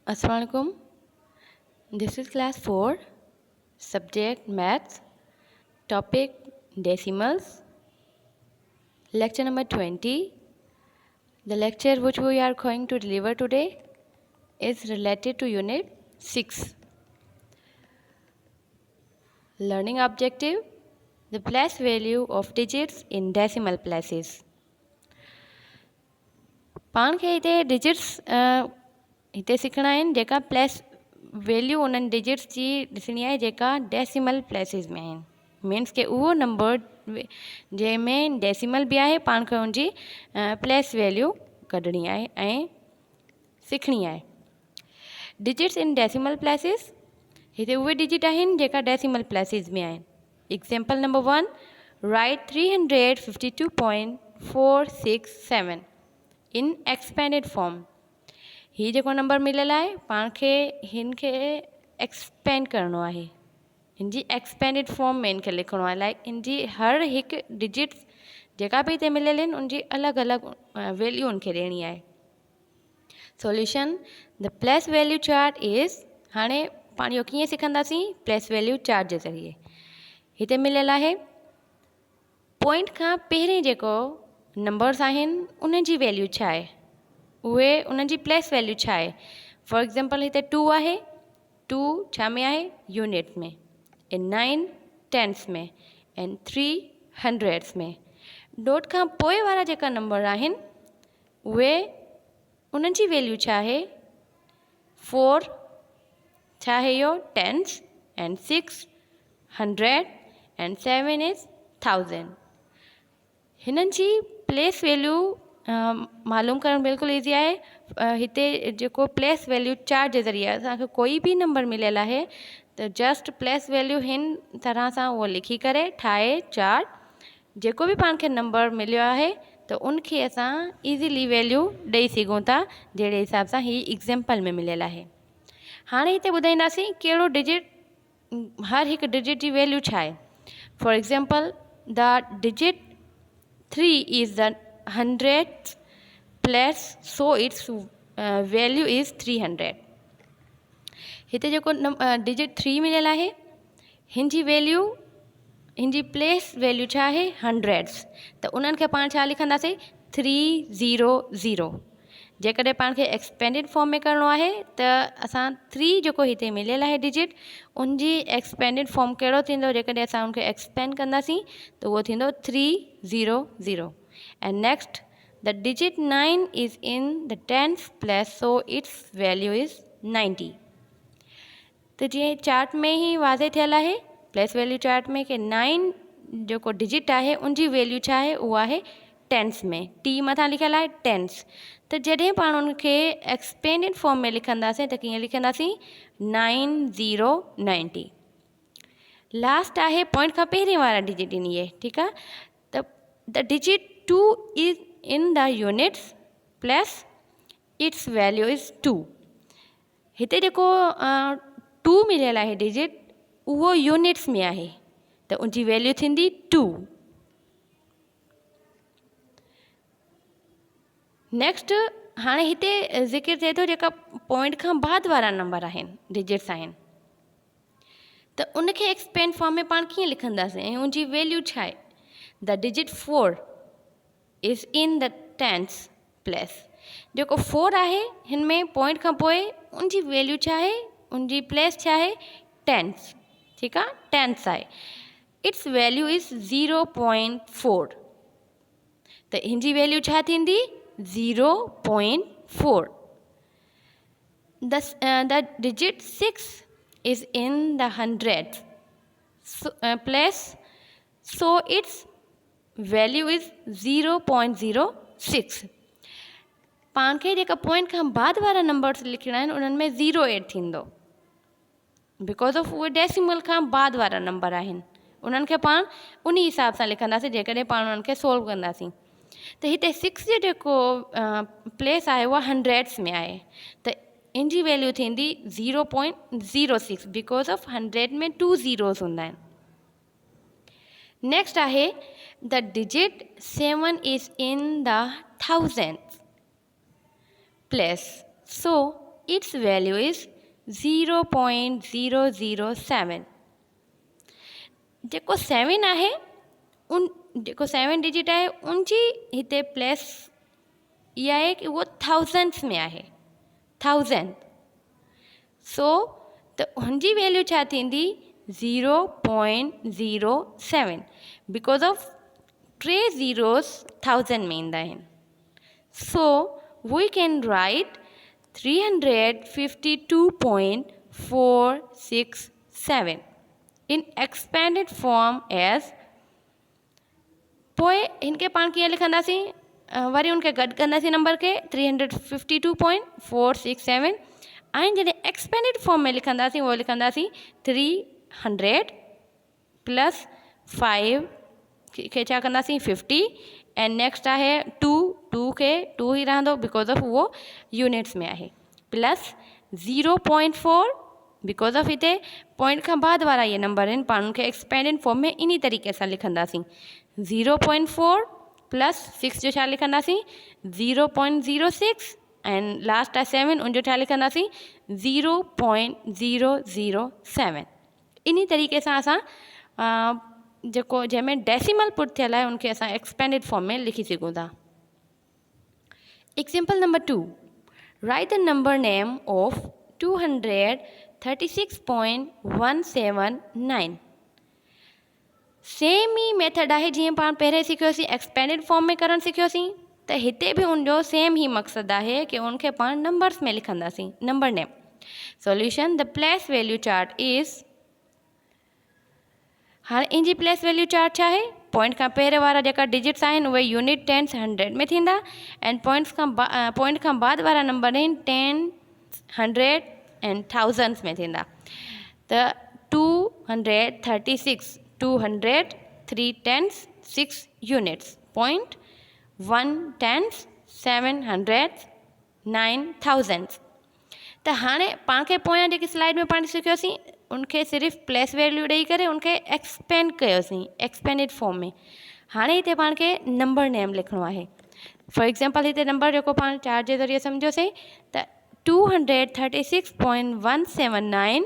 Assalamu alaikum. This is class 4, subject maths, topic decimals, lecture number 20. The lecture which we are going to deliver today is related to unit 6. Learning objective, the place value of digits in decimal places. पाण खे हिते digits हिते सिखणा आहिनि जेका place value उन्हनि digits जी ॾिसणी आहे जेका decimal places में आहिनि मीन्स के उहो नंबर जंहिंमें डेसिमल बि आहे पाण खे उनजी प्लेस वैल्यू कढणी आहे ऐं सिखणी आहे डिजिट्स इन डेसिमल प्लेसिस हिते उहे डिजिट आहिनि जेका डेसिमल प्लेसिस में आहिनि example number 1 write 352.467 in expanded form ही जेको नंबर मिलियल आहे पाण खे हिन खे एक्सपेंड करिणो आहे हिन जी एक्सपेंडेड फॉर्म में हिनखे लिखिणो आहे लाइक हिन जी हर हिकु डिजिट्स जेका बि हिते मिलियल आहिनि उनजी अलॻि अलॻि वैल्यू उनखे ॾियणी आहे solution the place value chart is हाणे पाण इहो कीअं सिखंदासीं प्लेस वैल्यू चार्ट जे ज़रिए हिते मिलियल आहे पॉइंट खां पहिरें जेको नंबर्स आहिनि उन जी वैल्यू छा आहे उहे उन्हनि जी प्लेस वैल्यू छा आहे फॉर एग्ज़ाम्पल हिते 2 आहे 2 छा में आहे यूनिट में ऐं 9 टेंस में ऐं 3 हंड्रेड्स में डॉट खां पोइ वारा जेका नंबर आहिनि उहे उन्हनि जी वैल्यू छा आहे 4 छा आहे इहो टेंस ऐं 6 हंड्रेड ऐं 7 इज़ 1000 हिननि जी प्लेस वैल्यू मालूम करणु बिल्कुलु ईज़ी आहे हिते जेको प्लेस वैल्यू चार्ट जे ज़रिए असांखे कोई बि नंबर मिलियल आहे त जस्ट प्लेस वैल्यू हिन तरह सां उहो लिखी करे ठाहे चार्ट जेको बि पाण खे नंबर मिलियो आहे त उनखे असां ईज़ीली वैल्यू ॾेई सघूं था जहिड़े हिसाब सां हीअ एग्ज़ाम्पल में मिलियल आहे हाणे हिते ॿुधाईंदासीं कहिड़ो डिजिट हर हिकु डिजिट जी वैल्यू छा आहे for example the digit 3 is the 100th place so its value is 300 हिते जेको डिजिट 3 मिलियल आहे हिन जी वैल्यू हिन जी प्लेस वैल्यू छा आहे हंड्रेड्स त उन्हनि खे पाण छा लिखंदासीं 300 जेकॾहिं पाण खे एक्सपेंडेड फॉर्म में करिणो आहे त असां 3 जेको हिते मिलियल आहे डिजिट उनजी एक्सपेंडेड फॉर्म कहिड़ो थींदो जेकॾहिं असां उनखे एक्सपेंड कंदासीं त उहो थींदो 300 and next the digit 9 is in the tens place so its value is 90 तो जीअं चार्ट में ही वाज़े थियल आहे प्लेस वैल्यू चार्ट में कि 9 जेको डिजिट आहे उनजी वैल्यू छा आहे उहा आहे टेंस में टी मथां लिखियल आहे टेंस त जॾहिं पाण उनखे एक्सपेंडेड फॉर्म में लिखंदासीं त कीअं लिखंदासीं 9090 लास्ट आहे पॉइंट खां पहिरीं वारा डिजिट इन इहे ठीकु आहे त the digit 2 is in the units plus its value is 2 हिते जेको 2 मिलियल आहे डिजिट उहो यूनिट्स में आहे त उनजी वैल्यू थींदी 2 नेक्स्ट हाणे हिते ज़िक्र थिए थो जेका पॉइंट खां बाद वारा नंबर आहिनि डिजिट्स आहिनि त उनखे एक्सपेंड फॉर्म में पाण कीअं लिखंदासीं ऐं उनजी वैल्यू छा आहे the digit 4 is in the tens place जेको 4 आहे हिन में पॉइंट खां पोइ उनजी वैल्यू छा आहे उनजी प्लेस छा आहे टेंस ठीकु आहे टेंस आहे इट्स वैल्यू इज़ 0.4 त हिन जी वैल्यू छा थींदी 0.4 the digit 6 is in the hundreds place so its value is 0.06 पाण खे जेका पॉइंट खां बाद वारा नंबर्स लिखणा आहिनि उन्हनि में 0 एड थींदो बिकॉज ऑफ उहे डेसिमल खां बाद वारा नंबर आहिनि उन्हनि खे पाण उन हिसाब सां लिखंदासीं जेकॾहिं पाण उन्हनि खे सोल्व कंदासीं त हिते 6 जो जेको प्लेस आहे उहा हंड्रेड्स में आहे त इन जी वैल्यू थींदी 0.06 बिकॉज ऑफ 100 में 2 ज़ीरोस हूंदा आहिनि नेक्स्ट आहे the digit 7 is in the thousands place so it's value is 0.007। जेको 7 आहे उन जेको 7 डिजिट आहे उनजी हिते प्लेस इहा आहे कि उहो थाउजेंड्स में आहे, 1000। सो त हुनजी वैल्यू छा थींदी 0.07 बिकॉज ऑफ 3 ज़ीरोस 1000 में ईंदा आहिनि। So we can write 352.467 in expanded form as पोइ इनके पाण कीअं लिखंदासीं, वरी उनके गॾु कंदासीं नंबर के 352.467 ऐं जॾहिं एक्सपेंडेड फॉर्म में लिखंदासीं उहो लिखंदासीं 300 प्लस 5 खे छा कंदासीं 50 ऐं नेक्स्ट आहे 2 खे 2 ई रहंदो बिकॉज ऑफ उहो यूनिट्स में आहे, प्लस 0.4 बिकॉज ऑफ हिते पॉइंट खां बाद वारा इहे नंबर आहिनि, पाण उनखे एक्सपेंडेड फॉर्म में इन तरीक़े सां लिखंदासीं 0.4 प्लस 6 जो छा लिखंदासीं 0.06 एंड लास्ट आहे 7 उनजो छा लिखंदासीं 0.007। इन तरीक़े सां असां जेको जंहिंमें डेसिमल पुट थियल आहे उनखे असां एक्सपेंडेड फॉर्म में लिखी सघूं था। Example number 2, right the number name of 236.179। Same E method आहे जीअं पाण पहिरें सिखियोसीं एक्सपेंडेड फॉर्म में करणु सिखियोसीं, त हिते बि उनजो सेम ई मक़सदु आहे कि उनखे पाण नंबर्स में लिखंदासीं, number name. Solution the place value chart is, हाणे इन जी प्लेस वैल्यू चार्ट छा आहे, पॉइंट खां पहिरें वारा जेका डिजिट्स आहिनि उहे यूनिट, टेंस, 100 में थींदा एंड पॉइंट खां बाद वारा नंबर आहिनि 10, 100 एंड थाउजेंड्स में थींदा। त 236, 200, 3 tens, 6 units, point 1 tens, 700, 9 thousands। त हाणे पाण खे पोयां जेकी स्लाइड में पाण सिखियोसीं उनखे सिर्फ़ु प्लेस वैल्यू ॾेई करे उनखे एक्सपेंड कयोसीं एक्सपेंडेड फॉर्म में। हाणे हिते पाण खे नंबर नेम लिखिणो आहे। फॉर एग्जाम्पल हिते नंबर जेको पाण चार्ट जे ज़रिए सम्झोसीं त 236.179,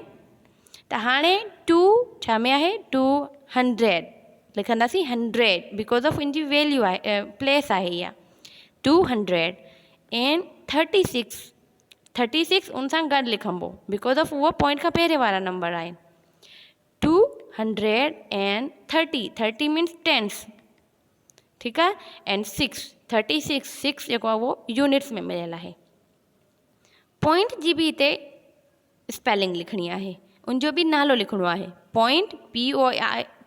त हाणे 2 छा में आहे 200 लिखंदासीं 100 बिकॉज ऑफ इनजी वैल्यू आहे प्लेस आहे इहा 200 एंड 36 उन सां गॾु लिखंबो बिकॉज ऑफ उहो पॉइंट खां पहिरें वारा नंबर आहिनि। 230 मीन्स टेंस, ठीकु आहे, एंड 36 जेको आहे उहो यूनिट्स में मिलियल आहे। पॉइंट जी बि हिते स्पेलिंग लिखणी आहे, उनजो बि नालो लिखणो आहे, point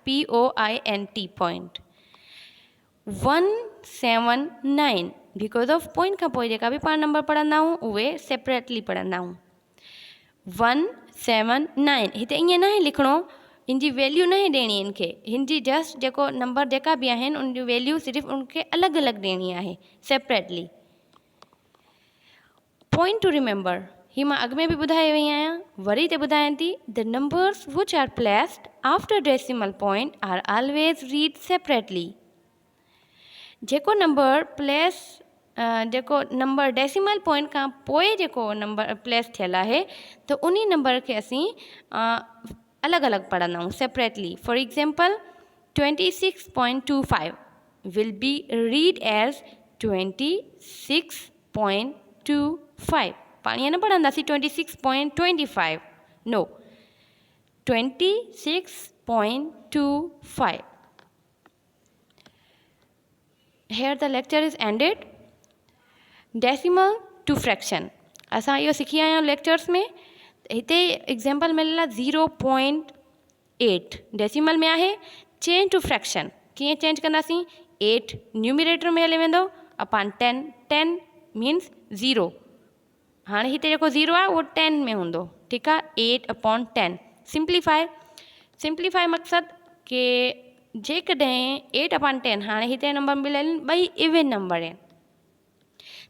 POINT point 179 because of point खां पोइ जेका बि पाण नंबर पढ़ंदा आहियूं उहे सेपरेटली पढ़ंदा आहियूं। 179 हिते ईअं न आहे लिखणो, हिन जी वैल्यू न आहे ॾियणी इनखे, हिन जी जस्ट जेको नंबर जेका बि आहिनि उन जी वैल्यू सिर्फ़ु उनखे अलॻि अलॻि ॾियणी आहे separately. Point two remember he मां अॻु में बि ॿुधाए वई आहियां, वरी हिते ॿुधायां थी, the numbers which are placed after decimal point are always read separately. जेको नंबर जेको नंबर डेसिमल पॉइंट खां पोइ जेको नंबर प्लेस थियल आहे त उन नंबर खे असीं अलॻि अलॻि पढ़ंदा आहियूं separately. For example 26.25 will be read as 26.25, पाण ईअं न पढ़ंदासीं 26.25, no 26.25। Here the lecture is ended. Decimal to fraction असां इहो सिखी आया आहियूं लेक्चर्स में। हिते एग्जाम्पल मिलियल आहे 0.8 डेसिमल में आहे। चेंज टू फ्रैक्शन कीअं चेंज कंदासीं, 8 न्यूमिरेटर में हली वेंदो अपॉन 10 मीन्स 0। हाणे हिते जेको 0 आहे उहो 10 में हूंदो, ठीकु आहे, 8/10। सिंप्लीफाई मक़सदु कि जेकॾहिं 8/10 हाणे हिते नंबर मिलियल आहिनि, ॿई इवन नंबर आहिनि,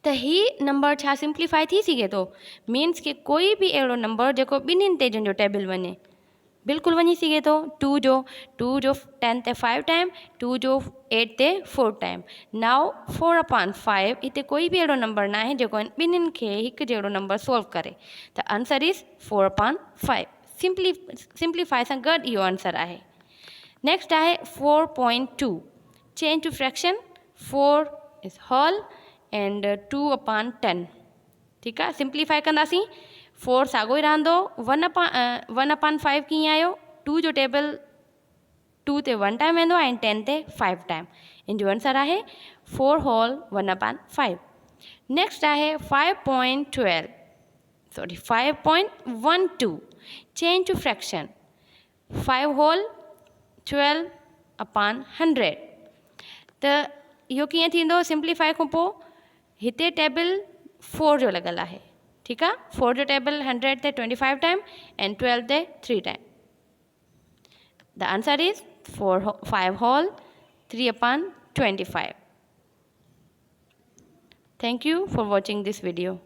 त हीउ नंबर छा सिंप्लीफाई थी सघे थो, मीन्स कि कोई बि अहिड़ो नंबर जेको ॿिन्हिनि तेजनि जो टेबल वञे, बिल्कुल वञी सघे थो। 2 जो 10 ते 5 टाइम, 2 जो 8 ते 4 टाइम। नाउ 4/5 हिते कोई बि अहिड़ो नंबर न आहे जेको ॿिन्हिनि खे हिकु जहिड़ो नंबर सॉल्व करे। त आंसर इज़ 4/5। सिंप्लीफाई सां गॾु इहो आंसर आहे। नेक्स्ट आहे 4.2 change to fraction. 4 is whole and 2/10। ठीकु आहे, सिंप्लीफाई कंदासीं। 4 साॻो ई रहंदो। 1/5 कीअं आयो? 2 जो टेबल 2 ते 1 टाइम वेंदो ऐं 10 ते 5 टाइम। इन जो आंसर आहे 4 होल 1/5। नेक्स्ट आहे 5.12 चेंज टू फ्रैक्शन। 5 होल 12/100। त इहो कीअं थींदो? सिंप्लीफाई खां पोइ हिते टेबल 4 जो लॻल आहे। ठीकु आहे, 4 जो टेबल 100 ते 25 टाइम एंड 12 ते 3 time. The answer is 5 whole 3/25। Thank you for watching this video.